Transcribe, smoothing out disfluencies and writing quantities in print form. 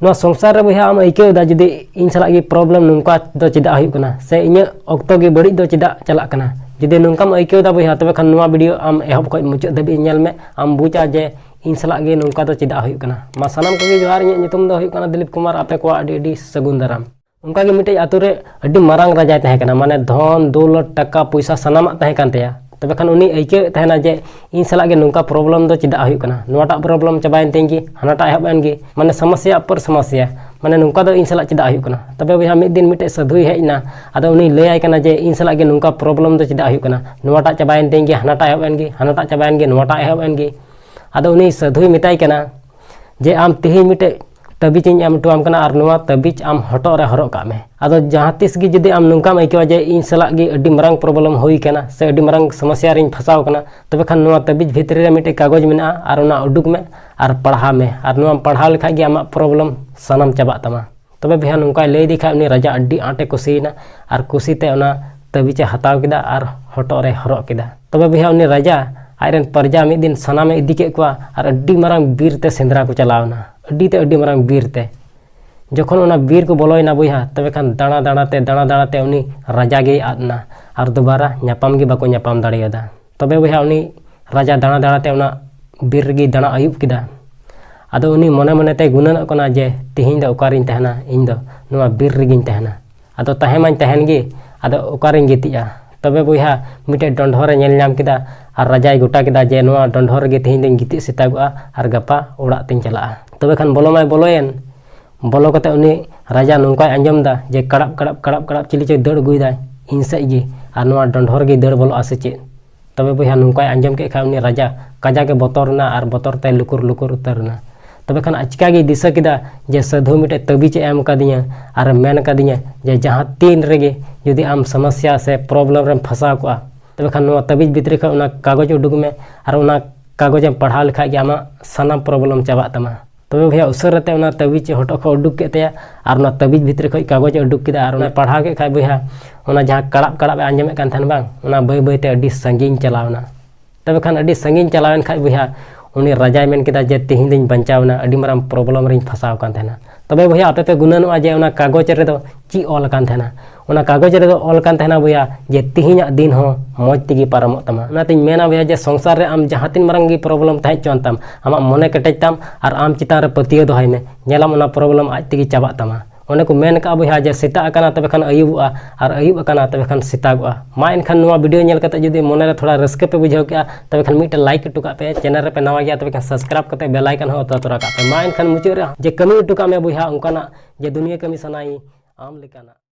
नोआ संसार रे बया आम आइकेदा जुदी इन सलाग गे प्रॉब्लम नुंका दो चिदा हुयुग कना से इᱧ ऑक्तो गे बड़ी दो चिदा चलाक कना जुदी नुंकाम आइकेदा बया तबे खान नोआ वीडियो आम एहब खय मुचाद धबी नेल मे आम बुझा जे इन सलाग गे नुंका दो चिदा हुयुग कना मा सनाम को जोहार इᱧ नितुम दो हुयुग कना दिलीप कुमार आपे को अडी सगुन दाराम उनका गे मिटे आतु रे अडी मारांग राजा तहे कना माने धन दौलत टाका पैसा सनामा तहे कान तया तबे खान उनी आइके तहना जे इन सलाग गे नुंका प्रॉब्लम दो चिदा हुयुग कना नोटा प्रॉब्लम चबायन तेंगी हनाटा एहबन गे माने समस्या पर समस्या माने नुंका दो इन सलाग चिदा हुयुग कना तबे बया मिद दिन मिटे साधुई हेजना आदो उनी लय कना जे इन सलाग गे नुंका प्रॉब्लम दो चिदा हुयुग कना नोटा चबायन तेंगी हनाटा चबायन गे नोटा एहबन गे आदो उनी साधुई मिताई कना जे आम तिहि मिटे तबीज एम टुआम कना और नोआ तबीज आम हटो रे हरो का में आदो जहां तिस गे जुदी आम नुंकाम आइकेवा जे इन सलाग गे अडी मारांग प्रॉब्लम हुई कना से अडी मारांग समस्या रिन फसाव कना तबे खान नोआ तबीज भितरी रे मिटे कागज मेना और उना उडुक में और पढ़ा में और नोआ पढ़ाव लेखा गे आमा प्रॉब्लम सनम चाबा तमा तबे भैया नुंका लय दिखा उनी राजा अडी आटे कुसीना और कुसीते उना तबीजे हताव केदा और हटो रे हरो केदा तबे भैया उनी राजा आयरन प्रजा मिद दिन सनामे इदी के कुआ और अडी मारांग बीर ते सेंद्रा को चलावना अडी मारांग बीर ते जखन उना बीर को बोलोयना बया तबे खान दाणा दाणा ते उनी राजा गे आदना और दोबारा न्यापाम गे बाको न्यापाम दाड़ेयादा तबे बया उनी राजा दाणा ते उना बीर गे दाणा आयुब केदा आदो उनी मने मने ते गुनन कना जे तिहिं दो ओकारिन तहना इन दो नोआ बीर रेगिन तहना आदो तहेमाñ तहन गे आदो ओकारिन गितिया तबे बया मिटे डंढोरे नेल नाम केदा और राजाय गोटा केदा जे नोआ डंढोर गे तिहिं दिन गिति सेतागुआ और गपा ओड़ा तिन चला तबे खान बोलोमाय बोलोयन बोलो कते उनी राजा नुंकाय आंजमदा जे कड़ाप चिली चो दड़ गुइदा इन से गे और नोआ डंढोर गे दड़ बोलो आसे चे तबे बया नुंकाय आंजम के खा उनी राजा काजा के बतरना और बतर ते लुकुर उतरना तबे खान अचका गे दिशा केदा जे साधु मिटे तबीज एम कादिया और मेन कादिया जे जहां तीन रेगे जुदी आम समस्या से प्रॉब्लम रे फसा को तबे खान नोआ तबीज भितरी खा उना कागज उडुक में और उना कागज पढ़ा लेखा गे आमा साना प्रॉब्लम चाबा तमा तबे भैया उसरते उना तबीज हटो को उडुक केतेया और उना तबीज भितरी खा कागज उडुक केदा और उना पढ़ा के खा भैया उना जहां कड़ाप आंजमे कान थान बांग उना बय बय ते अडी संगीन चलावना तबे खान अडी संगीन चलावन खा भैया उनी राजाय मेन केदा जे तिहिं दिन बंचावना अडी मारांग प्रॉब्लम रिन फसाव कान थाना तबे भैया आपे पे गुननवा जे उना कागज रे दो ची ऑल कान थाना उना कागज रे दो ऑल कान थाना भैया जे तिहिं दिन हो मौज तिगी पारमो तमा नातिन मेना भैया जे संसार रे आम जहां तीन मारांग गी प्रॉब्लम ताहे चोन ताम आमा मने केटेज ताम और आम चितान रे पतियो दोहाय में नेलाम उना प्रॉब्लम आज तिगी चाबा तमा ओने को मेन का भैया जे सेता अकाना तबे खान अयुबा और अयुब अकाना तबे खान सेतागुआ मा एनखान नोआ वीडियो नेल कते जुदी मने रे थोड़ा रस्के पे बुझाव के तबे खान मिट लाइक टुका पे चैनल रे पे नवा गया तबे खान सब्सक्राइब कते बेल आइकन हो तोरा का पे मा एनखान मुचे रे जे कमी टुका में भैया उनकाना जे दुनिया कमी सनाई आम लेकाना।